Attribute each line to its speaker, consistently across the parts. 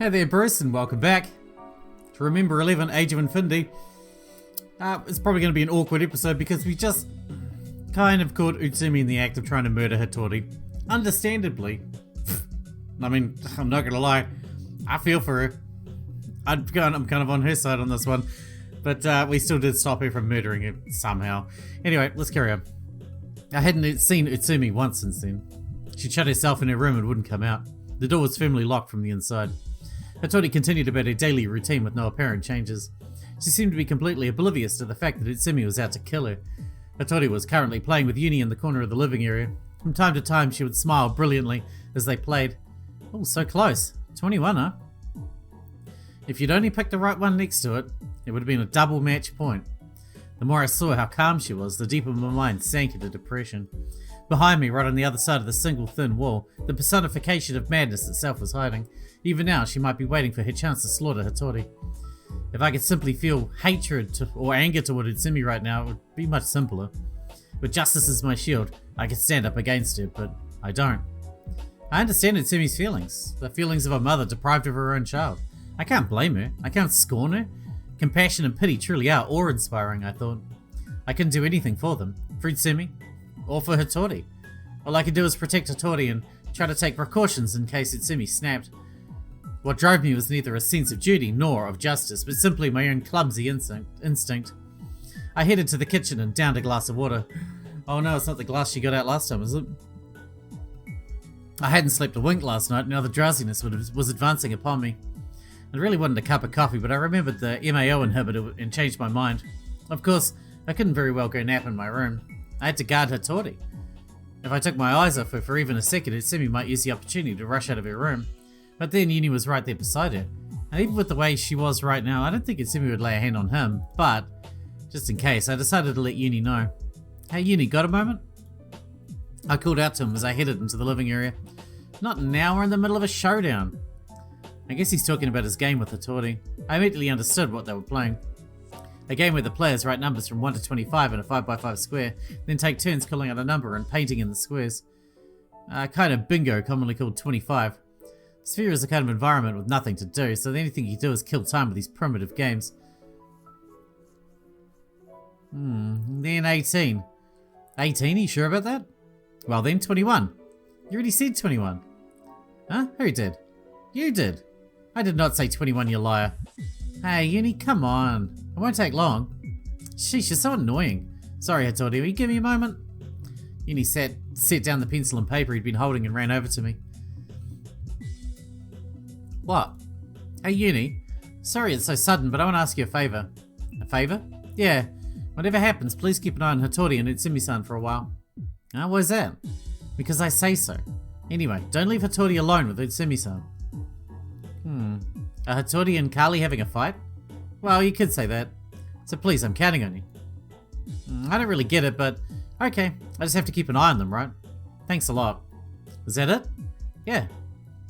Speaker 1: Hey there, Bruce, and welcome back to Remember 11 Age of Infinity. It's probably going to be an awkward episode because we just kind of caught Utsumi in the act of trying to murder Hattori. Understandably. I mean, I'm not going to lie, I feel for her. I'm kind of on her side on this one, but we still did stop her from murdering her somehow. Anyway, let's carry on. I hadn't seen Utsumi once since then. She shut herself in her room and wouldn't come out. The door was firmly locked from the inside. Hattori continued about her daily routine with no apparent changes. She seemed to be completely oblivious to the fact that Utsumi was out to kill her. Hattori was currently playing with Yuni in the corner of the living area. From time to time, she would smile brilliantly as they played. Oh, so close. 21, huh? If you'd only picked the right one next to it, it would have been a double match point. The more I saw how calm she was, the deeper my mind sank into depression. Behind me, right on the other side of the single thin wall, the personification of madness itself was hiding. Even now, she might be waiting for her chance to slaughter Hattori. If I could simply feel hatred or anger toward Utsumi right now, it would be much simpler. With justice as my shield, I could stand up against her, but I don't. I understand Utsumi's feelings, the feelings of a mother deprived of her own child. I can't blame her, I can't scorn her. Compassion and pity truly are awe-inspiring, I thought. I couldn't do anything for them, for Utsumi, or for Hattori. All I could do was protect Hattori and try to take precautions in case Utsumi snapped. What drove me was neither a sense of duty nor of justice, but simply my own clumsy instinct. I headed to the kitchen and downed a glass of water. Oh no, it's not the glass she got out last time, is it? I hadn't slept a wink last night, now the drowsiness was advancing upon me. I really wanted a cup of coffee, but I remembered the MAO inhibitor and changed my mind. Of course, I couldn't very well go nap in my room. I had to guard Hattori. If I took my eyes off her for even a second, Utsumi might use the opportunity to rush out of her room. But then Yuni was right there beside her. And even with the way she was right now, I don't think Utsumi would lay a hand on him, but just in case, I decided to let Yuni know. Hey Yuni, got a moment? I called out to him as I headed into the living area. Not now, we're in the middle of a showdown. I guess he's talking about his game with Hattori. I immediately understood what they were playing. A game where the players write numbers from 1 to 25 in a 5x5 square, then take turns calling out a number and painting in the squares. Kind of bingo, commonly called 25. SPHIA is a kind of environment with nothing to do, so the only thing you do is kill time with these primitive games. Then 18. 18, are you sure about that? Well then, 21. You already said 21. Huh? Who did? You did. I did not say 21, you liar. Hey, Yuni, come on. It won't take long. Sheesh, you're so annoying. Sorry, Hattori, will you give me a moment? Yuni set down the pencil and paper he'd been holding and ran over to me. What? Hey, Yuni. Sorry it's so sudden, but I want to ask you a favour. A favour? Yeah. Whatever happens, please keep an eye on Hattori and Utsumi-san for a while. Why is that? Because I say so. Anyway, don't leave Hattori alone with Utsumi-san. Are Hattori and Kali having a fight? Well, you could say that. So please, I'm counting on you. I don't really get it, but okay. I just have to keep an eye on them, right? Thanks a lot. Is that it? Yeah.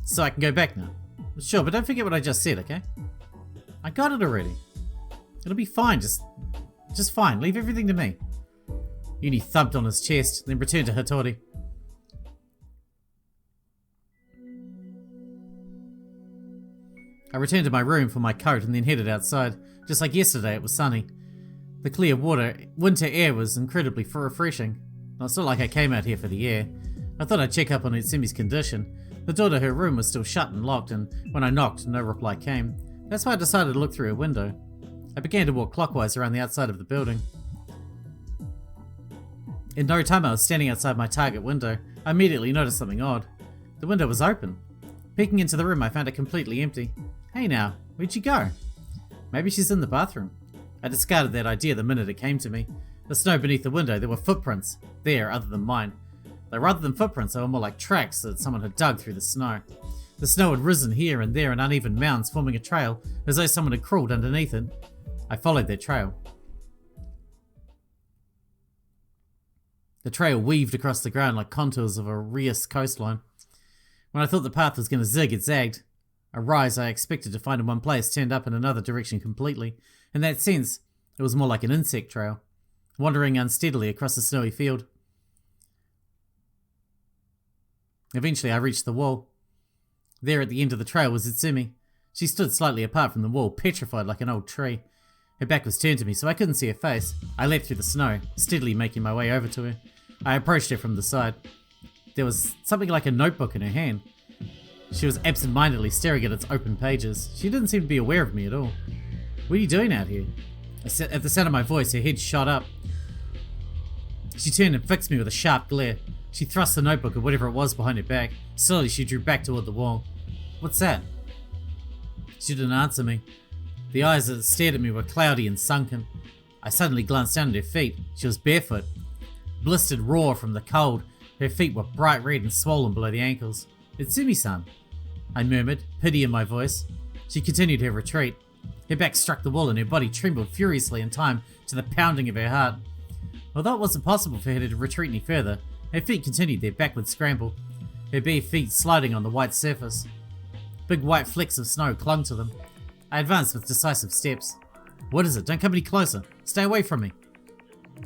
Speaker 1: So I can go back now. Sure, but don't forget what I just said, okay? I got it already. It'll be fine, just fine. Leave everything to me. Yuni thumped on his chest, then returned to Hattori. I returned to my room for my coat and then headed outside. Just like yesterday, it was sunny. The clear winter air was incredibly refreshing. It's not like I came out here for the air. I thought I'd check up on Utsumi's condition. The door to her room was still shut and locked, and when I knocked, no reply came. That's why I decided to look through her window. I began to walk clockwise around the outside of the building. In no time, I was standing outside my target window. I immediately noticed something odd. The window was open. Peeking into the room, I found it completely empty. Hey now, where'd you go? Maybe she's in the bathroom. I discarded that idea the minute it came to me. The snow beneath the window, there were footprints there other than mine. Though rather than footprints, they were more like tracks that someone had dug through the snow. The snow had risen here and there in uneven mounds, forming a trail, as though someone had crawled underneath it. I followed their trail. The trail weaved across the ground like contours of a Rias coastline. When I thought the path was going to zig, it zagged. A rise I expected to find in one place turned up in another direction completely. In that sense, it was more like an insect trail, wandering unsteadily across the snowy field. Eventually I reached the wall. There at the end of the trail was Utsumi. She stood slightly apart from the wall, petrified like an old tree. Her back was turned to me, so I couldn't see her face. I leapt through the snow, steadily making my way over to her. I approached her from the side. There was something like a notebook in her hand. She was absent-mindedly staring at its open pages. She didn't seem to be aware of me at all. What are you doing out here? At the sound of my voice, her head shot up. She turned and fixed me with a sharp glare. She thrust the notebook or whatever it was behind her back. Slowly, she drew back toward the wall. What's that? She didn't answer me. The eyes that stared at me were cloudy and sunken. I suddenly glanced down at her feet. She was barefoot. Blistered raw from the cold, her feet were bright red and swollen below the ankles. It's Sumi-san, I murmured, pity in my voice. She continued her retreat. Her back struck the wall and her body trembled furiously in time to the pounding of her heart. Although it wasn't possible for her to retreat any further, her feet continued their backward scramble, her bare feet sliding on the white surface. Big white flecks of snow clung to them. I advanced with decisive steps. What is it? Don't come any closer. Stay away from me.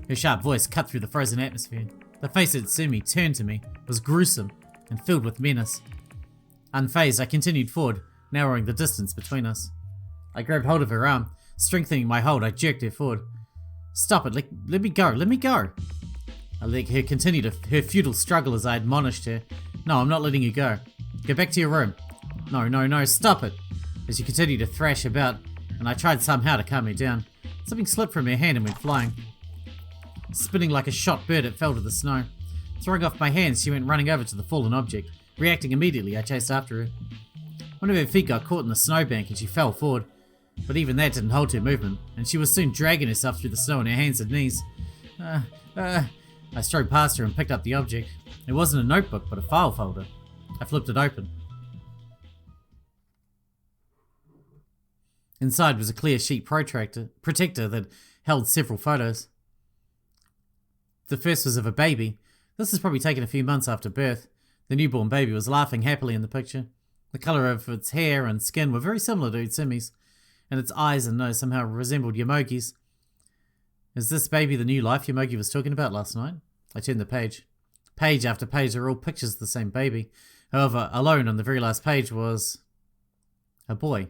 Speaker 1: Her sharp voice cut through the frozen atmosphere. The face of Tsumi turned to me, was gruesome and filled with menace. Unfazed, I continued forward, narrowing the distance between us. I grabbed hold of her arm. Strengthening my hold, I jerked her forward. Stop it, let me go, let me go. I let her continue her futile struggle as I admonished her. No, I'm not letting you go. Go back to your room. No, stop it. As she continued to thrash about, and I tried somehow to calm her down. Something slipped from her hand and went flying. Spinning like a shot bird, it fell to the snow. Throwing off my hands, she went running over to the fallen object. Reacting immediately, I chased after her. One of her feet got caught in the snowbank and she fell forward. But even that didn't halt her movement, and she was soon dragging herself through the snow on her hands and knees. I strode past her and picked up the object. It wasn't a notebook, but a file folder. I flipped it open. Inside was a clear sheet protector that held several photos. The first was of a baby. This was probably taken a few months after birth. The newborn baby was laughing happily in the picture. The colour of its hair and skin were very similar to Utsumi's, and its eyes and nose somehow resembled Yomogi's. Is this baby the new life Yomogi was talking about last night? I turned the page. Page after page are all pictures of the same baby. However, alone on the very last page was a boy.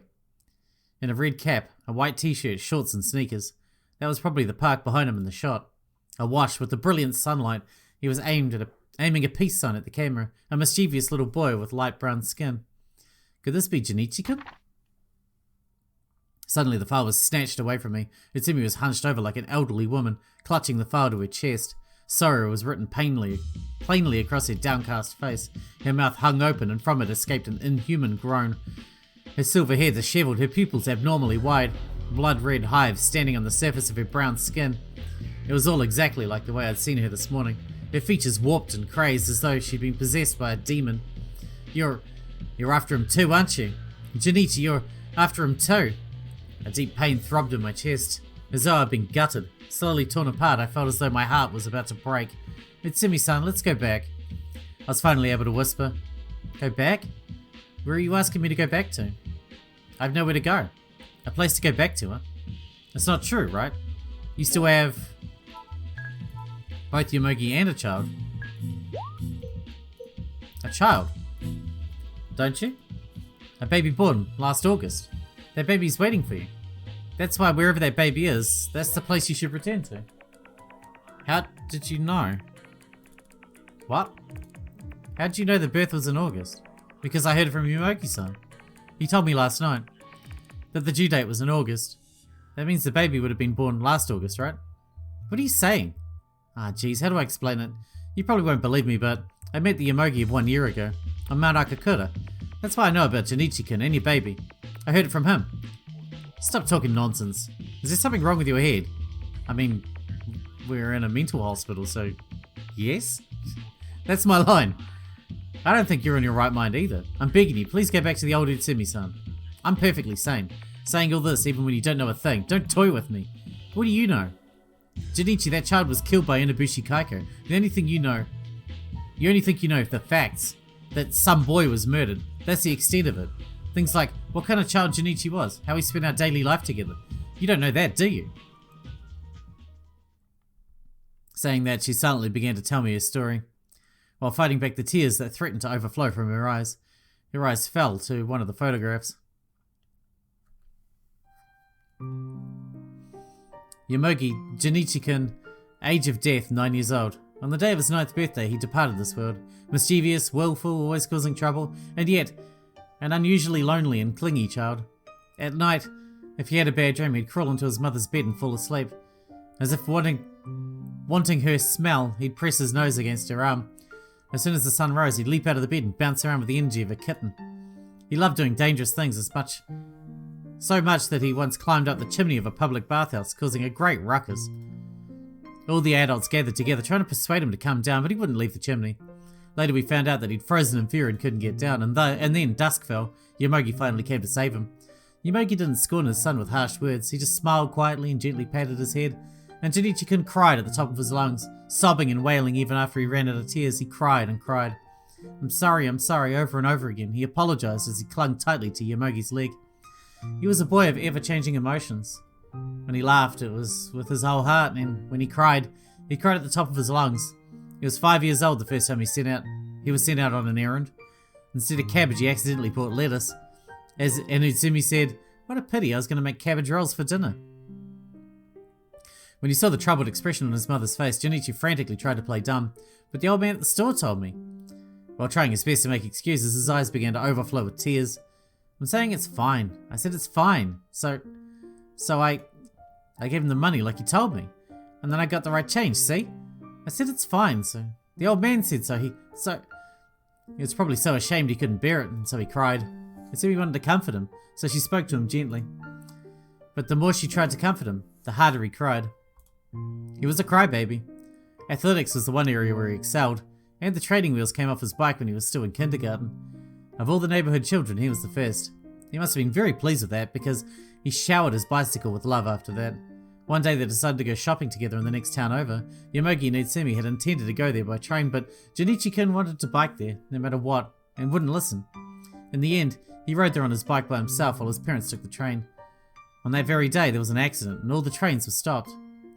Speaker 1: In a red cap, a white t-shirt, shorts and sneakers. That was probably the park behind him in the shot. Awash with the brilliant sunlight, he was aiming a peace sign at the camera, a mischievous little boy with light brown skin. Could this be Junichi-kun? Suddenly the file was snatched away from me. Utsumi was hunched over like an elderly woman, clutching the file to her chest. Sorrow was written plainly across her downcast face. Her mouth hung open and from it escaped an inhuman groan. Her silver hair disheveled, her pupils abnormally wide, blood-red hives standing on the surface of her brown skin. It was all exactly like the way I'd seen her this morning. Her features warped and crazed as though she'd been possessed by a demon. You're after him too, aren't you? Junichi, you're after him too. A deep pain throbbed in my chest, as though I'd been gutted. Slowly torn apart, I felt as though my heart was about to break. Utsumi-san, let's go back. I was finally able to whisper. Go back? Where are you asking me to go back to? I've nowhere to go. A place to go back to, huh? That's not true, right? You still have both Yomogi and a child. A child? Don't you? A baby born last August. That baby's waiting for you. That's why wherever that baby is, that's the place you should return to. How did you know? What? How did you know the birth was in August? Because I heard it from Yomogi-san. He told me last night that the due date was in August. That means the baby would have been born last August, right? What are you saying? Ah, geez, how do I explain it? You probably won't believe me, but I met the Yomogi of 1 year ago on Mount Akakura. That's why I know about Junichi-kun and your baby. I heard it from him. Stop talking nonsense. Is there something wrong with your head? I mean, we're in a mental hospital, so yes? That's my line. I don't think you're in your right mind either. I'm begging you, please go back to the old Utsumi-san. I'm perfectly sane. Saying all this even when you don't know a thing. Don't toy with me. What do you know? Junichi, that child was killed by Inabushi Kaiko. The only thing you know... You only think you know the facts. That some boy was murdered. That's the extent of it. Things like what kind of child Junichi was, how we spent our daily life together. You don't know that, do you? Saying that, she silently began to tell me her story, while fighting back the tears that threatened to overflow from her eyes. Her eyes fell to one of the photographs. Yomogi Junichi-kun, age of death 9 years old. On the day of his 9th birthday, he departed this world. Mischievous, willful, always causing trouble, and yet an unusually lonely and clingy child. At night, if he had a bad dream, he'd crawl into his mother's bed and fall asleep. As if wanting her smell, he'd press his nose against her arm. As soon as the sun rose, he'd leap out of the bed and bounce around with the energy of a kitten. He loved doing dangerous things so much that he once climbed up the chimney of a public bathhouse, causing a great ruckus. All the adults gathered together, trying to persuade him to come down, but he wouldn't leave the chimney. Later we found out that he'd frozen in fear and couldn't get down, and then dusk fell. Yomogi finally came to save him. Yomogi didn't scorn his son with harsh words. He just smiled quietly and gently patted his head. And Junichi-kun cried at the top of his lungs, sobbing and wailing. Even after he ran out of tears, he cried and cried. I'm sorry, over and over again. He apologized as he clung tightly to Yomogi's leg. He was a boy of ever-changing emotions. When he laughed, it was with his whole heart, and when he cried at the top of his lungs. He was 5 years old the first time he was sent out on an errand. Instead of cabbage, he accidentally bought lettuce. And Utsumi said, what a pity, I was going to make cabbage rolls for dinner. When he saw the troubled expression on his mother's face, Junichi frantically tried to play dumb, but the old man at the store told me. While trying his best to make excuses, his eyes began to overflow with tears. I'm saying it's fine. I said it's fine. So I gave him the money like he told me. And then I got the right change, see? I said it's fine, so the old man said so. He was probably so ashamed he couldn't bear it, and so he cried. Utsumi wanted to comfort him, so she spoke to him gently. But the more she tried to comfort him, the harder he cried. He was a crybaby. Athletics was the one area where he excelled, and the training wheels came off his bike when he was still in kindergarten. Of all the neighborhood children, he was the first. He must have been very pleased with that, because he showered his bicycle with love after that. One day they decided to go shopping together in the next town over. Yomogi and Utsumi had intended to go there by train, but Junichi-kun wanted to bike there, no matter what, and wouldn't listen. In the end, he rode there on his bike by himself while his parents took the train. On that very day, there was an accident, and all the trains were stopped.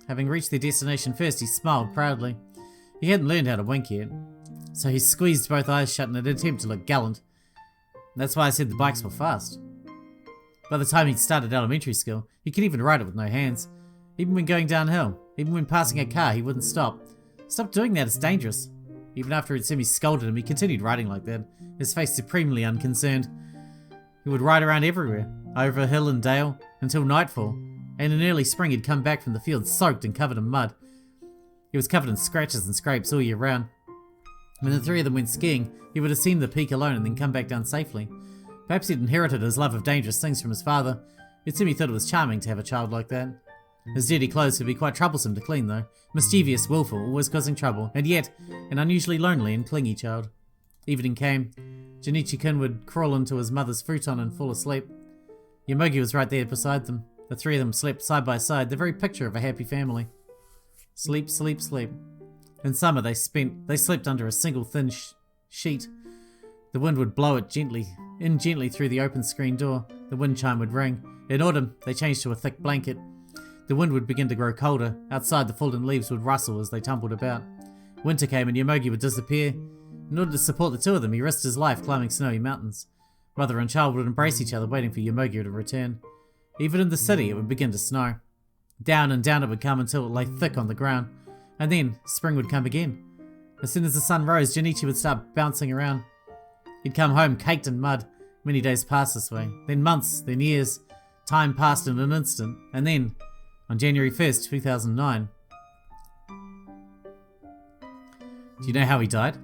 Speaker 1: Having reached their destination first, he smiled proudly. He hadn't learned how to wink yet, so he squeezed both eyes shut in an attempt to look gallant. That's why I said the bikes were fast. By the time he'd started elementary school, he could even ride it with no hands. Even when going downhill, even when passing a car, he wouldn't stop. Stop doing that, it's dangerous. Even after Utsumi scolded him, he continued riding like that, his face supremely unconcerned. He would ride around everywhere, over hill and dale, until nightfall, and in early spring he'd come back from the field soaked and covered in mud. He was covered in scratches and scrapes all year round. When the three of them went skiing, he would ascend the peak alone and then come back down safely. Perhaps he'd inherited his love of dangerous things from his father. Utsumi thought it was charming to have a child like that. His dirty clothes could be quite troublesome to clean though. Mischievous, willful, always causing trouble, and yet an unusually lonely and clingy child. Evening came. Junichi-kun would crawl into his mother's futon and fall asleep. Yomogi was right there beside them. The three of them slept side by side, the very picture of a happy family. Sleep, sleep, sleep. In summer they slept under a single thin sheet. The wind would blow it gently through the open screen door. The wind chime would ring. In autumn, they changed to a thick blanket. The wind would begin to grow colder. Outside, the fallen leaves would rustle as they tumbled about. Winter came and Yomogi would disappear. In order to support the two of them, he risked his life climbing snowy mountains. Mother and child would embrace each other, waiting for Yomogi to return. Even in the city, it would begin to snow. Down and down it would come until it lay thick on the ground. And then, spring would come again. As soon as the sun rose, Junichi would start bouncing around. He'd come home caked in mud. Many days passed this way. Then months, then years. Time passed in an instant. And then, on January 1st, 2009. Do you know how he died?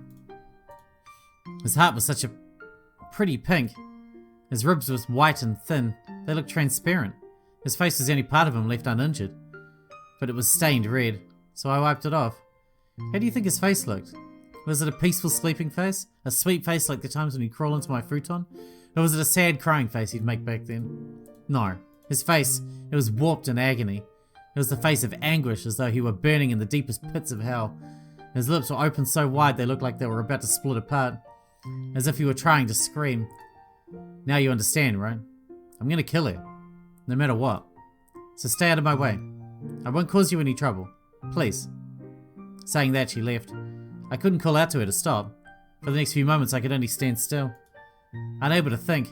Speaker 1: His heart was such a pretty pink. His ribs were white and thin. They looked transparent. His face was the only part of him left uninjured. But it was stained red, so I wiped it off. How do you think his face looked? Was it a peaceful sleeping face? A sweet face like the times when he'd crawl into my futon? Or was it a sad crying face he'd make back then? No. His face, it was warped in agony. It was the face of anguish, as though he were burning in the deepest pits of hell. His lips were open so wide they looked like they were about to split apart. As if he were trying to scream. Now you understand, right? I'm gonna kill her. No matter what. So stay out of my way. I won't cause you any trouble. Please. Saying that, she left. I couldn't call out to her to stop. For the next few moments I could only stand still. Unable to think.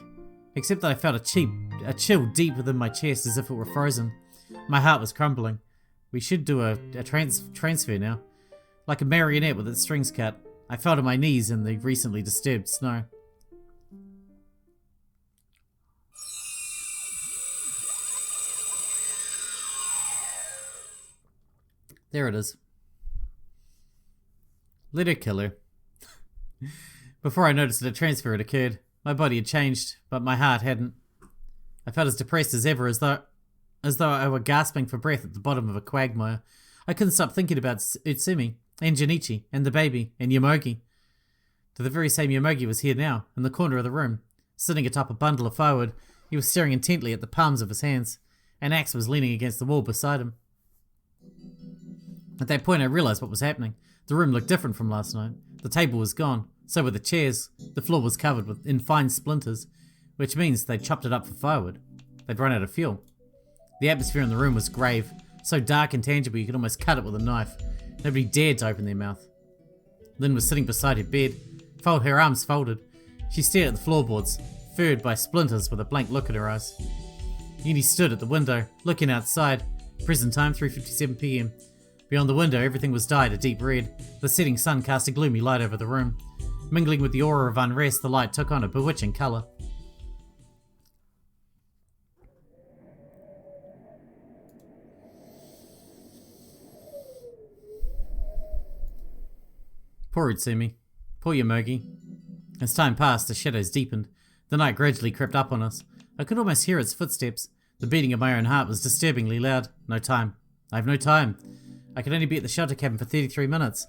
Speaker 1: Except that I felt a chill deep within my chest as if it were frozen. My heart was crumbling. We should do a transfer now. Like a marionette with its strings cut. I fell to my knees in the recently disturbed snow. There it is. Let her kill her. Before I noticed that a transfer had occurred, my body had changed, but my heart hadn't. I felt as depressed as ever, as though I were gasping for breath at the bottom of a quagmire. I couldn't stop thinking about Utsumi, and Junichi, and the baby, and Yomogi. The very same Yomogi was here now, in the corner of the room, sitting atop a bundle of firewood. He was staring intently at the palms of his hands. An axe was leaning against the wall beside him. At that point I realised what was happening. The room looked different from last night. The table was gone, so were the chairs. The floor was covered in fine splinters, which means they'd chopped it up for firewood. They'd run out of fuel. The atmosphere in the room was grave, so dark and tangible you could almost cut it with a knife. Nobody dared to open their mouth. Lin was sitting beside her bed, her arms folded. She stared at the floorboards, furred by splinters with a blank look in her eyes. Yuni stood at the window, looking outside. Present time 3:57 p.m. Beyond the window, everything was dyed a deep red. The setting sun cast a gloomy light over the room. Mingling with the aura of unrest, the light took on a bewitching colour. Poor Utsumi. Poor Yomogi. As time passed, the shadows deepened. The night gradually crept up on us. I could almost hear its footsteps. The beating of my own heart was disturbingly loud. No time. I have no time. I could only be at the shelter cabin for 33 minutes.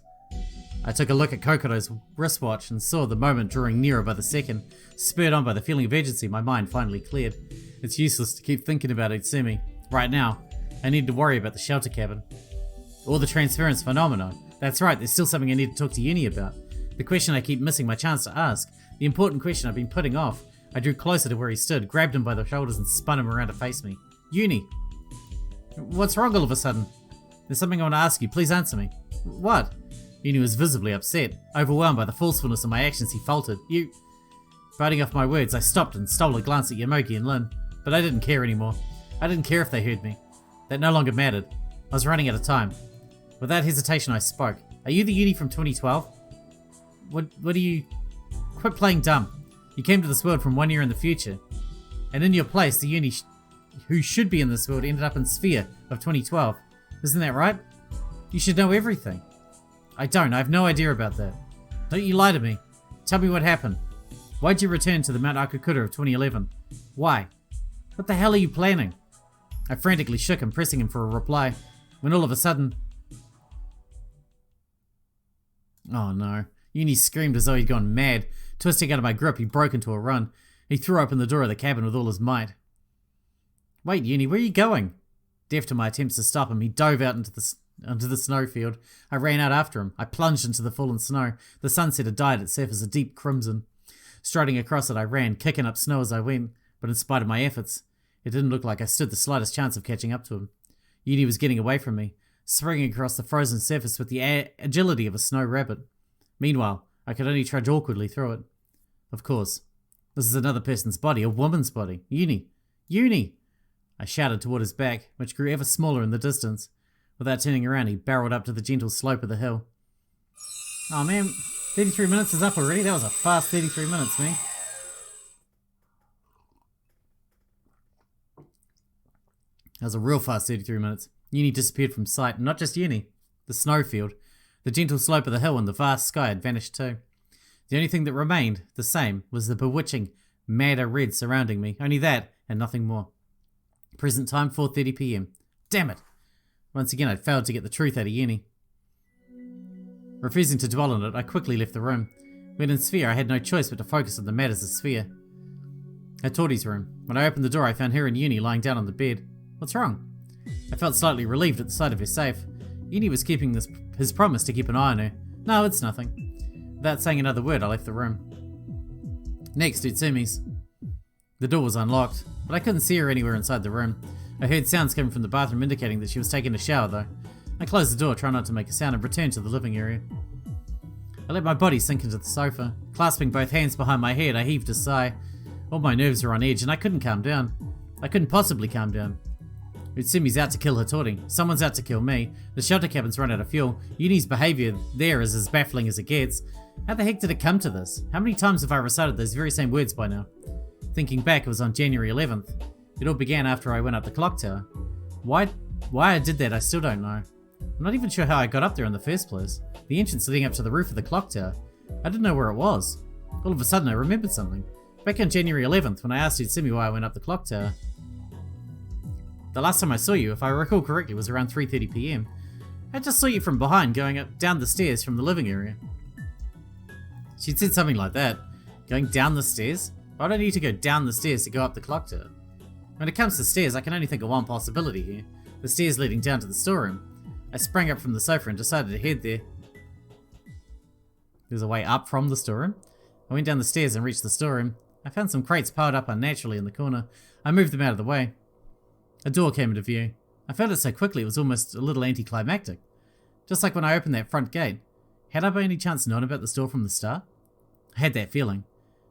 Speaker 1: I took a look at Kokoro's wristwatch and saw the moment drawing nearer by the second. Spurred on by the feeling of urgency, my mind finally cleared. It's useless to keep thinking about Utsumi. Right now, I need to worry about the shelter cabin. Or the transference phenomenon. That's right, there's still something I need to talk to Yuni about. The question I keep missing my chance to ask. The important question I've been putting off. I drew closer to where he stood, grabbed him by the shoulders and spun him around to face me. Yuni! What's wrong all of a sudden? There's something I want to ask you, please answer me. What? Yuni was visibly upset. Overwhelmed by the forcefulness of my actions, he faltered. You... Biting off my words, I stopped and stole a glance at Yomogi and Lin. But I didn't care anymore. I didn't care if they heard me. That no longer mattered. I was running out of time. Without hesitation, I spoke. Are you the Yuni from 2012? What are you... Quit playing dumb. You came to this world from 1 year in the future. And in your place, the Yuni who should be in this world ended up in SPHIA of 2012. Isn't that right? You should know everything. I don't. I have no idea about that. Don't you lie to me. Tell me what happened. Why'd you return to the Mount Akakura of 2011? Why? What the hell are you planning? I frantically shook him, pressing him for a reply, when all of a sudden... Oh no. Yuni screamed as though he'd gone mad. Twisting out of my grip, he broke into a run. He threw open the door of the cabin with all his might. Wait, Yuni, where are you going? Deaf to my attempts to stop him, he dove out into the snowfield. I ran out after him. I plunged into the fallen snow. The sunset had dyed itself as a deep crimson. Striding across it, I ran, kicking up snow as I went, but in spite of my efforts, it didn't look like I stood the slightest chance of catching up to him. Yuni was getting away from me, springing across the frozen surface with the agility of a snow rabbit. Meanwhile, I could only trudge awkwardly through it. Of course, this is another person's body, a woman's body. Yuni! Yuni! I shouted toward his back, which grew ever smaller in the distance. Without turning around, he barreled up to the gentle slope of the hill. Oh man, 33 minutes is up already? That was a fast 33 minutes, man. That was a real fast 33 minutes. Yuni disappeared from sight, and not just Yuni. The snowfield, the gentle slope of the hill and the vast sky had vanished too. The only thing that remained the same was the bewitching, madder red surrounding me. Only that, and nothing more. Present time 4:30 p.m. Damn it! Once again I'd failed to get the truth out of Yuni. Refusing to dwell on it, I quickly left the room. When in SPHIA, I had no choice but to focus on the matters of SPHIA. At Tori's room. When I opened the door, I found her and Yuni lying down on the bed. What's wrong? I felt slightly relieved at the sight of her safe. Yuni was keeping his promise to keep an eye on her. No, it's nothing. Without saying another word, I left the room. Next, Utsumi's. The door was unlocked, but I couldn't see her anywhere inside the room. I heard sounds coming from the bathroom indicating that she was taking a shower though. I closed the door, trying not to make a sound, and returned to the living area. I let my body sink into the sofa. Clasping both hands behind my head, I heaved a sigh. All my nerves were on edge and I couldn't calm down. I couldn't possibly calm down. Utsumi's out to kill Hattori. Someone's out to kill me. The shelter cabin's run out of fuel. Yuni's behaviour there is as baffling as it gets. How the heck did it come to this? How many times have I recited those very same words by now? Thinking back, it was on January 11th. It all began after I went up the clock tower. Why I did that, I still don't know. I'm not even sure how I got up there in the first place. The entrance leading up to the roof of the clock tower. I didn't know where it was. All of a sudden, I remembered something. Back on January 11th, when I asked Utsumi why I went up the clock tower. The last time I saw you, if I recall correctly, was around 3:30 PM. I just saw you from behind going up down the stairs from the living area. She'd said something like that. Going down the stairs? I don't need to go down the stairs to go up the clock tower. When it comes to stairs, I can only think of one possibility here. The stairs leading down to the storeroom. I sprang up from the sofa and decided to head there. There's a way up from the storeroom. I went down the stairs and reached the storeroom. I found some crates piled up unnaturally in the corner. I moved them out of the way. A door came into view. I found it so quickly it was almost a little anticlimactic. Just like when I opened that front gate. Had I by any chance known about this door from the start? I had that feeling.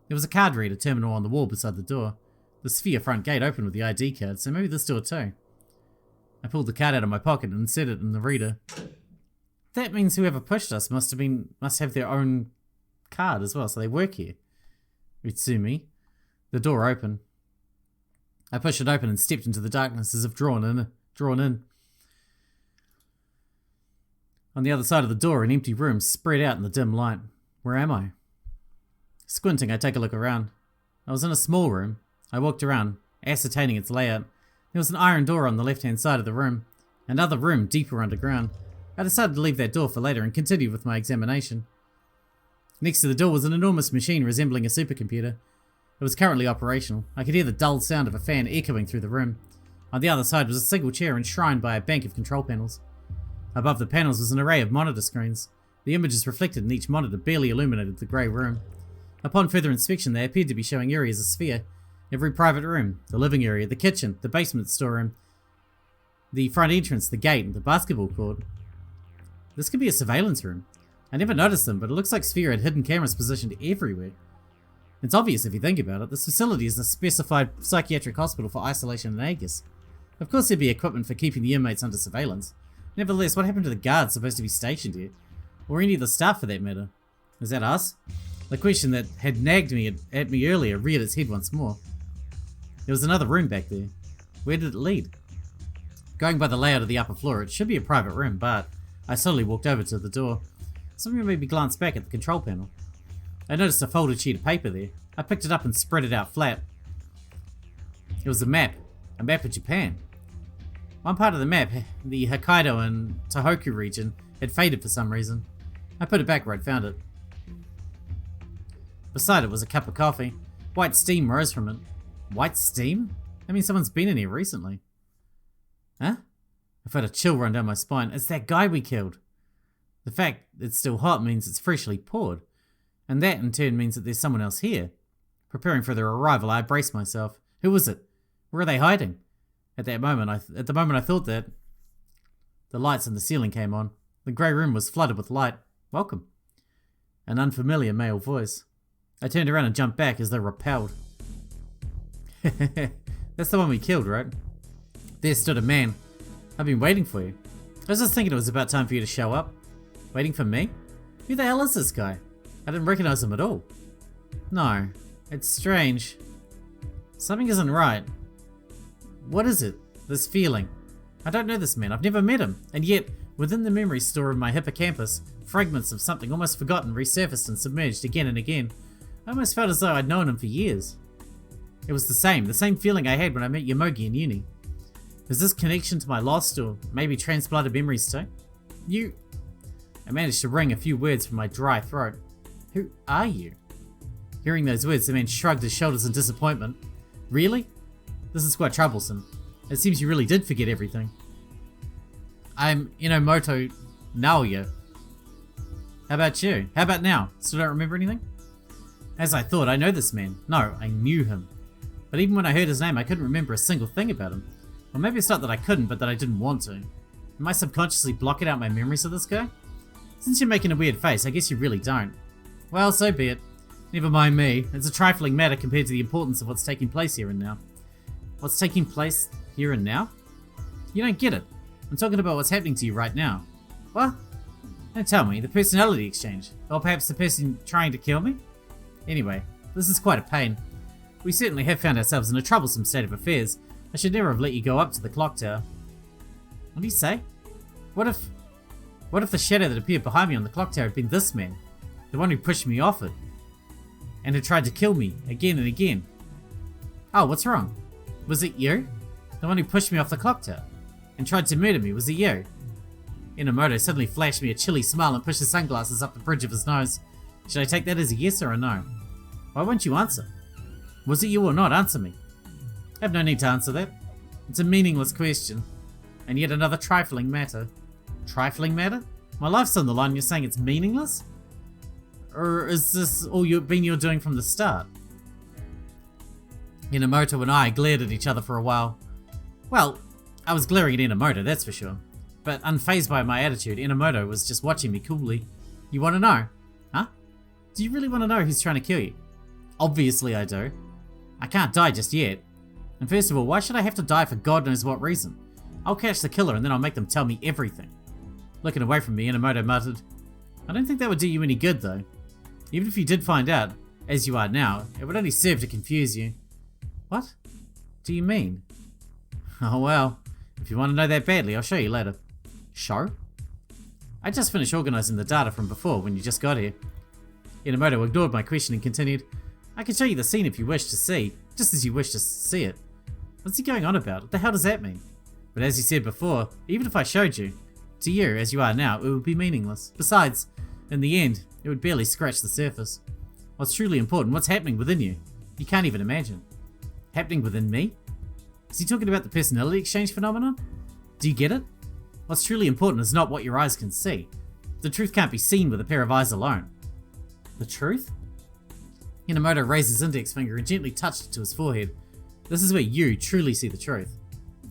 Speaker 1: There was a card reader terminal on the wall beside the door. The SPHIA front gate opened with the ID card, so maybe this door too. I pulled the card out of my pocket and set it in the reader. That means whoever pushed us must have their own card as well, so they work here. Utsumi. The door opened. I pushed it open and stepped into the darkness as if drawn in. On the other side of the door, an empty room spread out in the dim light. Where am I? Squinting, I take a look around. I was in a small room. I walked around, ascertaining its layout. There was an iron door on the left-hand side of the room. Another room deeper underground. I decided to leave that door for later and continued with my examination. Next to the door was an enormous machine resembling a supercomputer. It was currently operational. I could hear the dull sound of a fan echoing through the room. On the other side was a single chair enshrined by a bank of control panels. Above the panels was an array of monitor screens. The images reflected in each monitor barely illuminated the grey room. Upon further inspection, they appeared to be showing areas of SPHIA. Every private room, the living area, the kitchen, the basement storeroom, the front entrance, the gate, and the basketball court. This could be a surveillance room. I never noticed them, but it looks like SPHIA had hidden cameras positioned everywhere. It's obvious if you think about it. This facility is the Specified Psychiatric Hospital for Isolation and Aegis. Of course there'd be equipment for keeping the inmates under surveillance. Nevertheless, what happened to the guards supposed to be stationed here? Or any of the staff for that matter? Is that us? The question that had nagged me at me earlier reared its head once more. There was another room back there. Where did it lead? Going by the layout of the upper floor, it should be a private room, but I slowly walked over to the door. Something made me glance back at the control panel. I noticed a folded sheet of paper there. I picked it up and spread it out flat. It was a map of Japan. One part of the map, the Hokkaido and Tohoku region, had faded for some reason. I put it back where I'd found it. Beside it was a cup of coffee. White steam rose from it. White steam? That means someone's been in here recently. Huh? I felt a chill run down my spine. It's that guy we killed. The fact it's still hot means it's freshly poured. And that in turn means that there's someone else here. Preparing for their arrival, I braced myself. Who was it? Where are they hiding? At the moment I thought that, the lights in the ceiling came on. The grey room was flooded with light. Welcome. An unfamiliar male voice. I turned around and jumped back as though repelled. That's the one we killed, right? There stood a man. I've been waiting for you. I was just thinking it was about time for you to show up. Waiting for me? Who the hell is this guy? I didn't recognize him at all. No, it's strange. Something isn't right. What is it? This feeling? I don't know this man, I've never met him, and yet, within the memory store of my hippocampus, fragments of something almost forgotten resurfaced and submerged again and again. I almost felt as though I'd known him for years. It was the same feeling I had when I met Yomogi in uni. Is this connection to my lost or maybe transplanted memories too? You... I managed to wring a few words from my dry throat. Who are you? Hearing those words, the man shrugged his shoulders in disappointment. Really? This is quite troublesome. It seems you really did forget everything. I'm Inomoto Naoya. How about you? How about now? Still don't remember anything? As I thought, I know this man. No, I knew him. But even when I heard his name, I couldn't remember a single thing about him. Or maybe it's not that I couldn't, but that I didn't want to. Am I subconsciously blocking out my memories of this guy? Since you're making a weird face, I guess you really don't. Well, so be it. Never mind me. It's a trifling matter compared to the importance of what's taking place here and now. What's taking place here and now? You don't get it. I'm talking about what's happening to you right now. What? Don't tell me, the personality exchange. Or perhaps the person trying to kill me? Anyway, this is quite a pain. We certainly have found ourselves in a troublesome state of affairs. I should never have let you go up to the clock tower. What do you say? What if the shadow that appeared behind me on the clock tower had been this man? The one who pushed me off it. And had tried to kill me, again and again. Oh, what's wrong? Was it you? The one who pushed me off the clock tower? And tried to murder me, was it you? Inamoto suddenly flashed me a chilly smile and pushed his sunglasses up the bridge of his nose. Should I take that as a yes or a no? Why won't you answer? Was it you or not? Answer me. I have no need to answer that. It's a meaningless question. And yet another trifling matter. Trifling matter? My life's on the line and you're saying it's meaningless? Or is this all you're doing from the start? Inamoto and I glared at each other for a while. Well, I was glaring at Inamoto, that's for sure. But unfazed by my attitude, Inamoto was just watching me coolly. You want to know? Huh? Do you really want to know who's trying to kill you? Obviously I do. I can't die just yet. And first of all, why should I have to die for God knows what reason? I'll catch the killer and then I'll make them tell me everything. Looking away from me, Inamoto muttered, I don't think that would do you any good though. Even if you did find out, as you are now, it would only serve to confuse you. What? Do you mean? Oh well, if you want to know that badly, I'll show you later. Show? I just finished organising the data from before when you just got here. Inamoto ignored my question and continued, I can show you the scene if you wish to see, just as you wish to see it. What's he going on about? What the hell does that mean? But as you said before, even if I showed you, to you, as you are now, it would be meaningless. Besides, in the end, it would barely scratch the surface. What's truly important, what's happening within you, you can't even imagine. Happening within me? Is he talking about the personality exchange phenomenon? Do you get it? What's truly important is not what your eyes can see. The truth can't be seen with a pair of eyes alone. The truth? Inamoto raised his index finger and gently touched it to his forehead. This is where you truly see the truth.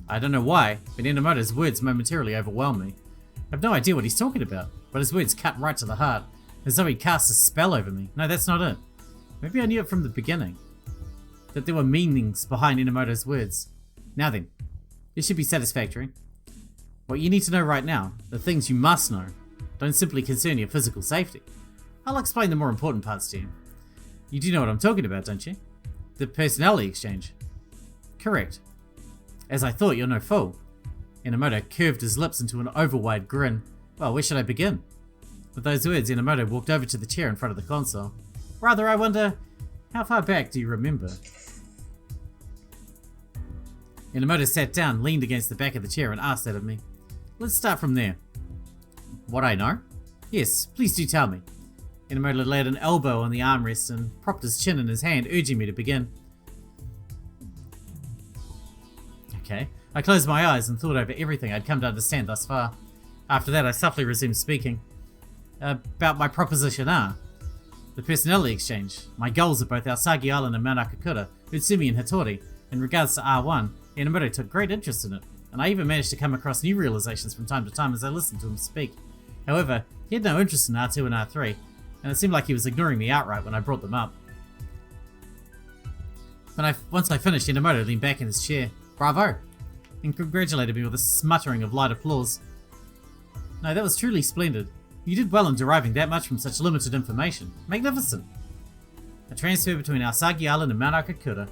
Speaker 1: I don't know why, but Inamoto's words momentarily overwhelmed me. I have no idea what he's talking about, but his words cut right to the heart, as though he cast a spell over me. No, that's not it. Maybe I knew it from the beginning. That there were meanings behind Inamoto's words. Now then, this should be satisfactory. What you need to know right now, the things you must know, don't simply concern your physical safety. I'll explain the more important parts to you. You do know what I'm talking about, don't you? The personality exchange. Correct. As I thought, you're no fool. Inamoto curved his lips into an oval-wide grin. Well, where should I begin? With those words, Inamoto walked over to the chair in front of the console. Rather, I wonder, how far back do you remember? Inamoto sat down, leaned against the back of the chair and asked that of me. Let's start from there. What I know? Yes, please do tell me. Inamoto laid an elbow on the armrest and propped his chin in his hand, urging me to begin. Okay. I closed my eyes and thought over everything I'd come to understand thus far. After that, I softly resumed speaking. About my proposition R. The personality exchange. My goals at both Aosagi Island and Mount Akakura, Utsumi and Hattori. In regards to R1, Inamoto took great interest in it, and I even managed to come across new realizations from time to time as I listened to him speak. However, he had no interest in R2 and R3, and it seemed like he was ignoring me outright when I brought them up. Once I finished, Inamoto leaned back in his chair. Bravo! And congratulated me with a smuttering of light applause. No, that was truly splendid. You did well in deriving that much from such limited information. Magnificent! A transfer between Aosagi Island and Mount Akakura.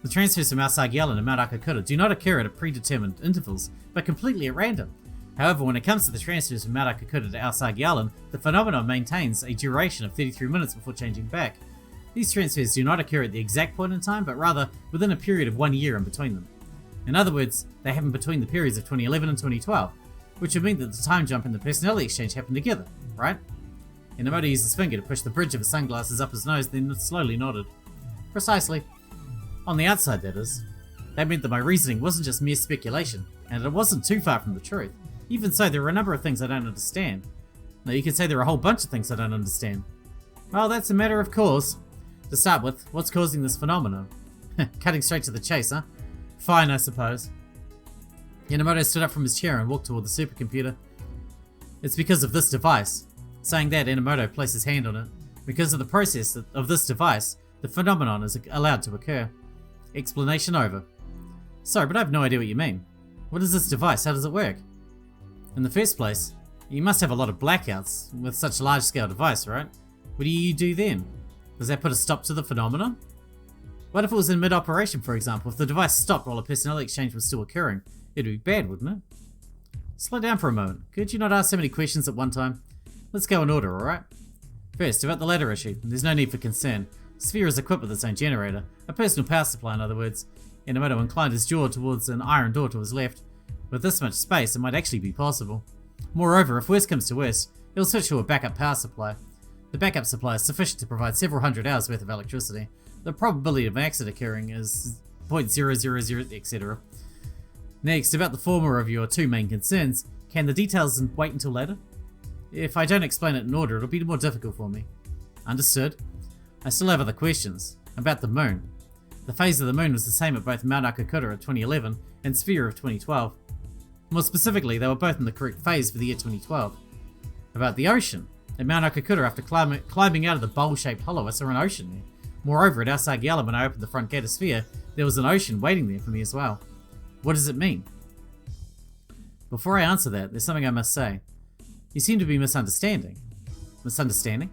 Speaker 1: The transfers from Aosagi Island and Mount Akakura do not occur at predetermined intervals, but completely at random. However, when it comes to the transfers from Mount Akakura to Aosagi Island, the phenomenon maintains a duration of 33 minutes before changing back. These transfers do not occur at the exact point in time, but rather within a period of 1 year in between them. In other words, they happen between the periods of 2011 and 2012, which would mean that the time jump and the personality exchange happened together, right? Inamoto used his finger to push the bridge of his sunglasses up his nose, then slowly nodded. Precisely. On the outside, that is. That meant that my reasoning wasn't just mere speculation, and it wasn't too far from the truth. Even so, there are a number of things I don't understand. Now, you could say there are a whole bunch of things I don't understand. Well, that's a matter of course. To start with, what's causing this phenomenon? Cutting straight to the chase, huh? Fine, I suppose. Inamoto stood up from his chair and walked toward the supercomputer. It's because of this device. Saying that, Inamoto placed his hand on it. Because of the process of this device, the phenomenon is allowed to occur. Explanation over. Sorry, but I have no idea what you mean. What is this device? How does it work? In the first place, you must have a lot of blackouts with such a large-scale device, right? What do you do then? Does that put a stop to the phenomenon? What if it was in mid-operation, for example? If the device stopped while a personnel exchange was still occurring, it'd be bad, wouldn't it? Slow down for a moment. Could you not ask so many questions at one time? Let's go in order, alright? First, about the latter issue, there's no need for concern. SPHIA is equipped with its own generator, a personal power supply in other words. Inamoto inclined his jaw towards an iron door to his left. With this much space, it might actually be possible. Moreover, if worst comes to worst, he'll switch to a backup power supply. The backup supply is sufficient to provide several hundred hours worth of electricity. The probability of an accident occurring is 0.000, etc. Next, about the former of your two main concerns, can the details wait until later? If I don't explain it in order, it'll be more difficult for me. Understood. I still have other questions. About the moon. The phase of the moon was the same at both Mount Akakura of 2011 and SPHIA of 2012. More specifically, they were both in the correct phase for the year 2012. About the ocean. At Mount Akakura, after climbing out of the bowl-shaped hollow, I saw an ocean there. Moreover, at Asagala, when I opened the front gate of SPHIA, there was an ocean waiting there for me as well. What does it mean? Before I answer that, there's something I must say. You seem to be misunderstanding. Misunderstanding?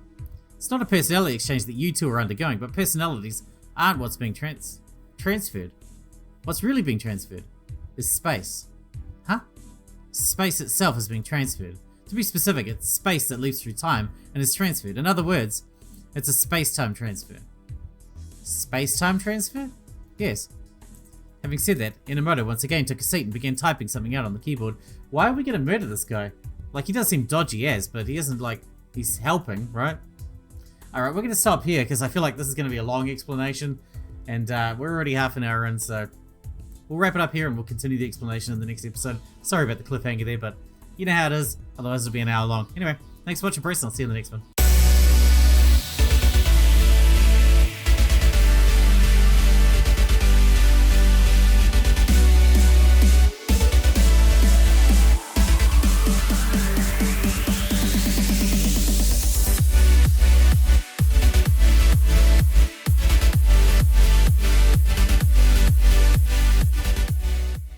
Speaker 1: It's not a personality exchange that you two are undergoing, but personalities aren't what's being transferred. What's really being transferred is space. Huh? Space itself is being transferred. To be specific, it's space that leaps through time and is transferred. In other words, it's a space-time transfer. Space-time transfer? Yes. Having said that, Inamoto once again took a seat and began typing something out on the keyboard. Why are we gonna murder this guy? Like, he does seem dodgy as, but he isn't like, he's helping, right? Alright, we're gonna stop here because I feel like this is gonna be a long explanation. And we're already half an hour in, so we'll wrap it up here and we'll continue the explanation in the next episode. Sorry about the cliffhanger there, but you know how it is. Otherwise it'll be an hour long. Anyway, thanks for watching, Bruce, and I'll see you in the next one.